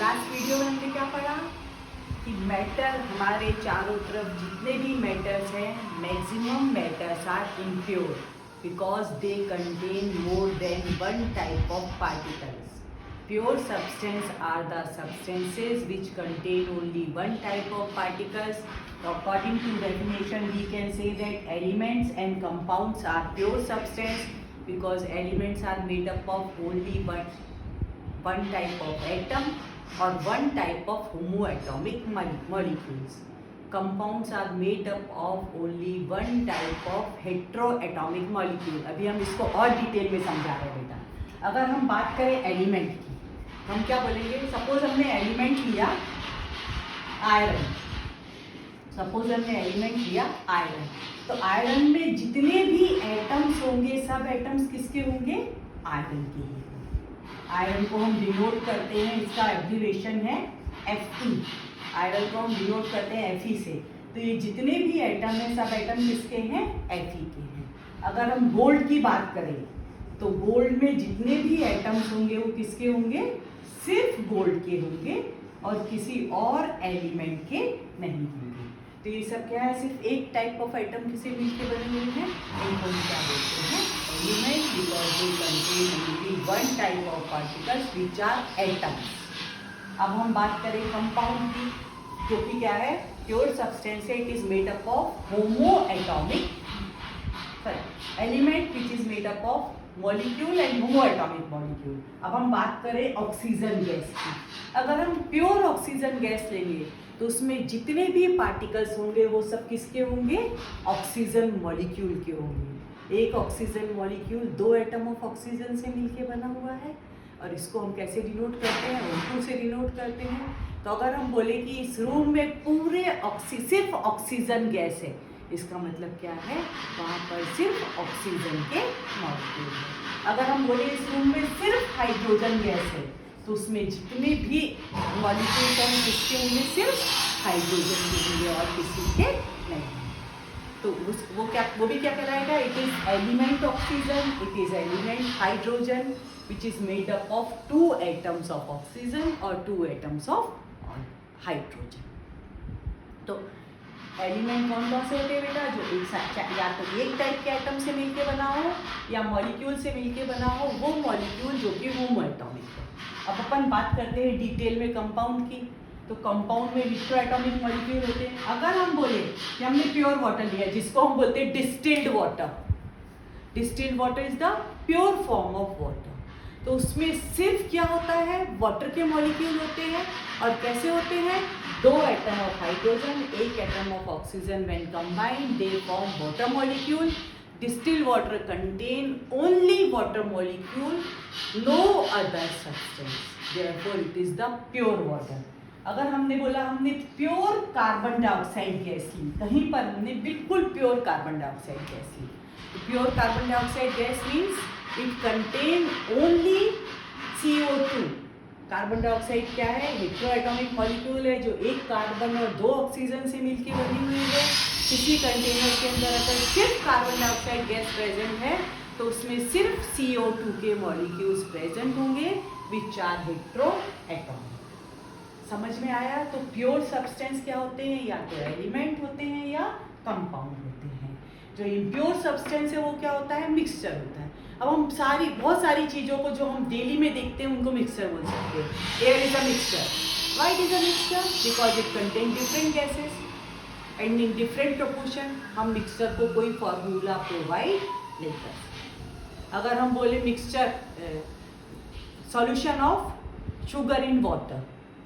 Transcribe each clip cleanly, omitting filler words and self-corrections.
Last video में हमने क्या पढ़ा कि मैटर हमारे चारों तरफ जितने भी मैटर्स हैं, maximum matters are impure because they contain more than one type of particles. Pure substance are the substances which contain only one type of particles. According to definition, we can say that elements and compounds are pure substance because elements are made up of only one type of atom or one type of homoatomic molecules. Compounds are made up of only one type of heteroatomic molecule. अभी हम इसको और detail में समझा रहे हैं बेटा. अगर हम बात करें एलिमेंट की, हम क्या बोलेंगे? सपोज हमने एलिमेंट लिया आयरन. सपोज हमने एलिमेंट लिया आयरन, तो आयरन में जितने भी एटम्स होंगे सब एटम्स किसके होंगे? आयरन के ही. आयरन को हम डिनोट करते हैं, इसका एब्रिविएशन है Fe. आयरन को हम डिनोट करते हैं Fe से. तो ये जितने भी एटम हैं सब एटम किसके हैं? Fe के हैं. अगर हम गोल्ड की बात करें तो गोल्ड में जितने भी एटम्स होंगे वो किसके होंगे? सिर्फ गोल्ड के होंगे और किसी और एलिमेंट के नहीं होंगे. तो ये सब क्या है? सिर्फ एक टाइप ऑफ एटम किसे मिलकर बने हुए हैं? इनको हम क्या बोलते हैं? Element, because they contain only one type of particles which are atoms. अब हम बात करें कंपाउंड की, जो कि क्या है? प्योर सब्सटेंस है. It is made up of homo atomic element which is made up of molecule and homoatomic molecule. अब हम बात करें ऑक्सीजन गैस की. अगर हम प्योर ऑक्सीजन गैस लेंगे तो उसमें जितने भी पार्टिकल्स होंगे वो सब किसके होंगे? ऑक्सीजन मॉलिक्यूल के होंगे. एक ऑक्सीजन मॉलिक्यूल दो एटम ऑफ ऑक्सीजन से मिलके बना हुआ है और इसको हम कैसे डिनोट करते हैं? O2 से डिनोट करते हैं. तो अगर हम बोले कि इस रूम में पूरे सिर्फ ऑक्सीजन गैस है, इसका मतलब क्या है? वहाँ पर सिर्फ ऑक्सीजन के मॉलिक्यूल है. अगर हम बोले इस रूम में सिर्फ हाइड्रोजन गैस है तो उसमें जितने भी मॉलिक्यूल हैं किसके होंगे? सिर्फ हाइड्रोजन के होंगे और किसी के नहीं. तो वो भी क्या कहलाएगा? It is element oxygen, it is element hydrogen which is made up of two atoms of oxygen और टू एटम्स ऑफ हाइड्रोजन. तो एलिमेंट कौन कौन से होते हैं बेटा? जो एक साथ या तो एक टाइप के एटम से मिलके बना हो या मॉलिक्यूल से मिलके बना हो, वो मॉलिक्यूल जो कि होमोएटॉमिक है. अब अपन बात करते हैं डिटेल में कंपाउंड की. तो कंपाउंड में विट्रोएटॉमिक मॉलिक्यूल होते हैं. अगर हम बोले कि हमने प्योर वाटर लिया जिसको हम बोलते हैं distilled water. Distilled water is the pure form of water. तो उसमें सिर्फ क्या होता है? वाटर के मॉलिक्यूल होते हैं. और कैसे होते हैं? दो एटम ऑफ हाइड्रोजन, एक atom of oxygen when combined they form water molecule. Distilled water contain only water molecule, no other substance. Therefore it is the pure water. अगर हमने बोला हमने प्योर कार्बन डाइऑक्साइड गैस ली, कहीं पर हमने बिल्कुल प्योर कार्बन डाइऑक्साइड गैस ली, तो pure carbon dioxide gas means it contain only CO2. Carbon dioxide क्या है? हेटेरोएटॉमिक मॉलिक्यूल है जो एक कार्बन और दो ऑक्सीजन से मिलकर बनी हुई है. किसी कंटेनर के अंदर अगर सिर्फ कार्बन डाइऑक्साइड गैस प्रेजेंट है तो उसमें सिर्फ CO2 के मॉलिक्यूल्स प्रेजेंट होंगे विच आर हेटेरोएटॉमिक. समझ में आया? तो प्योर सब्सटेंस क्या होते हैं? या तो एलिमेंट होते हैं या कंपाउंड होते हैं. जो इम्प्योर सब्सटेंस है वो क्या होता है? मिक्सचर होता है. अब हम बहुत सारी चीज़ों को जो हम डेली में देखते हैं उनको मिक्सचर बोल सकते हैं. Air is a mixture. Why it is a mixture? Because it contain different gases and in different proportion. हम मिक्सचर को कोई फॉर्मूला प्रोवाइड नहीं कर सकते. अगर हम बोले mixture solution of sugar in water,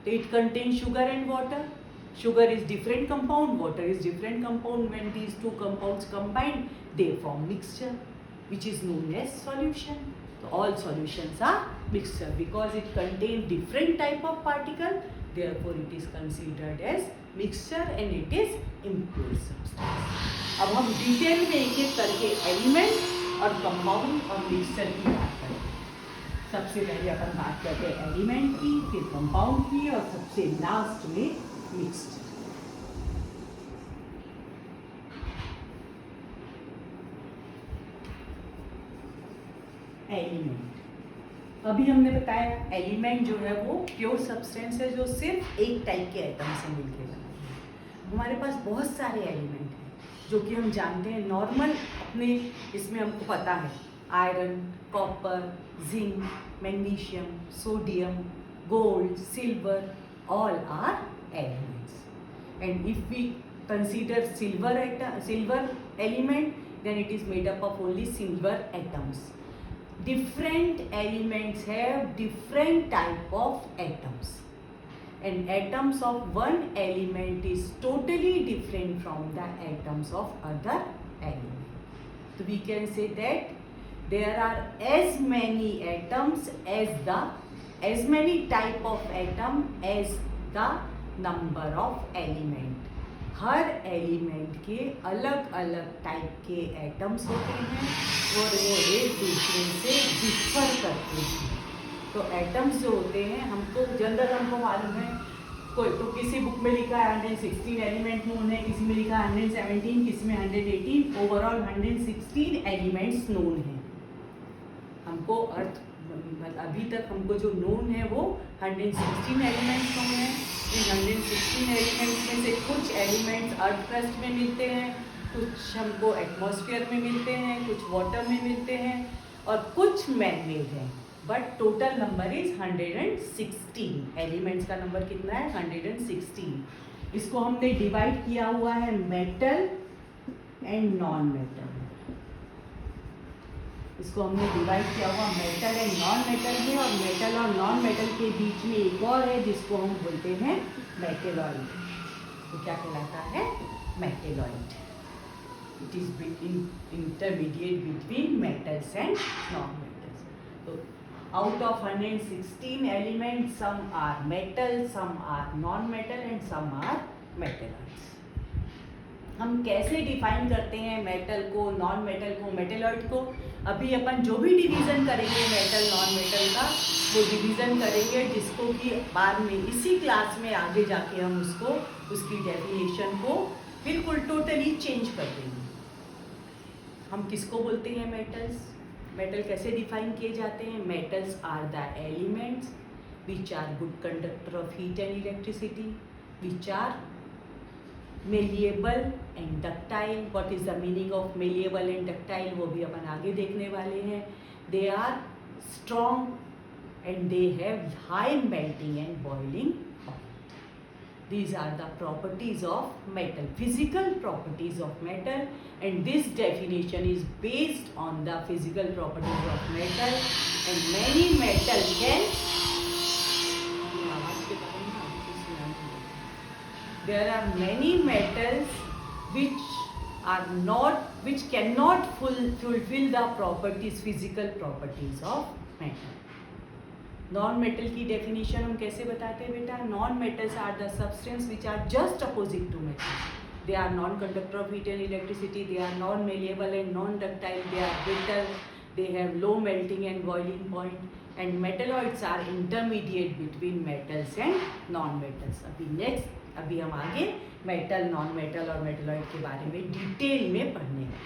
तो it contain sugar and water. Sugar is different compound, water is different compound. When these two compounds combine, they form mixture, which is known as solution. So all solutions are mixture because it contains different type of particle. Therefore, it is considered as mixture and it is impure substance. अब हम detail में एक एक करके element और compound और mixture की बात करें. सबसे पहले अपन बात करते हैं एलिमेंट की, फिर कंपाउंड की और सबसे लास्ट में मिक्सचर. एलिमेंट अभी हमने बताया एलिमेंट जो है वो प्योर सब्सटेंस है जो सिर्फ एक टाइप के एटम से मिलकर बना है। हमारे पास बहुत सारे एलिमेंट हैं जो कि हम जानते हैं नॉर्मल अपने इसमें हमको पता है, iron, copper, zinc, magnesium, sodium, gold, silver, all are elements. And if we consider silver element, then it is made up of only silver atoms. Different elements have different type of atoms, and atoms of one element is totally different from the atoms of other element. So we can say that there are as many atoms as many type of atom as the number of element. Her element के अलग अलग type के atoms होते हैं और वो एक दूसरे से डिफर करते हैं। तो एटम्स जो होते हैं हमको जनरल हमको मालूम है, कोई तो किसी बुक में लिखा है 116 एलिमेंट नोन है, किसी में लिखा है 117, किसी में 118, ओवरऑल 116 एलिमेंट्स नोन है। हमको अर्थ अभी तक हमको जो नोन है वो 116 एलिमेंट्स नोन है। इन 116 एलिमेंट्स में से कुछ एलिमेंट्स अर्थ क्रस्ट में मिलते हैं, कुछ हमको एटमॉस्फेयर में मिलते हैं, कुछ वाटर में मिलते हैं और कुछ मैन-मेड हैं। But total number is 116। Elements का नंबर कितना है? 116। इसको हमने डिवाइड किया हुआ है मेटल एंड नॉन मेटल। इसको हमने डिवाइड किया हुआ मेटल एंड नॉन मेटल में, और मेटल और नॉन मेटल के बीच में एक और है जिसको हम बोलते हैं मेटेलॉइड। तो क्या कहलाता है? Metalloid. It is intermediate between metals and non metals. तो out of 116 element some are metal, some are non metal and some are metalloids. हम कैसे डिफाइन करते हैं मेटल को, नॉन मेटल को, मेटेलॉइड को? अभी अपन जो भी डिवीज़न करेंगे मेटल नॉन मेटल का, वो डिवीज़न करेंगे जिसको कि बाद में इसी क्लास में आगे जाके हम उसकी डेफिनेशन को बिल्कुल टोटली चेंज कर देंगे। हम किसको बोलते हैं मेटल्स? मेटल कैसे डिफाइन किए जाते हैं? Metals are the elements which are good conductor of heat and electricity, which are malleable and ductile. What is the meaning of malleable and ductile वो भी अपन आगे देखने वाले हैं। They are strong and they have high melting and boiling point. These are the properties of metal, physical properties of metal, and this definition is based on the physical properties of metal, and many metal can there are many metals which cannot fulfill the properties, physical properties of metal. Non metal की definition हम कैसे बताते हैं बेटा? Non metals are the substance which are just opposite to metal. They are non conductor of heat and electricity, they are non malleable and non ductile, they are brittle, they have low melting and boiling point, and metalloids are intermediate between metals and non metals. अभी हम आगे metal, non metal और metalloid के बारे में detail में पढ़ने हैं।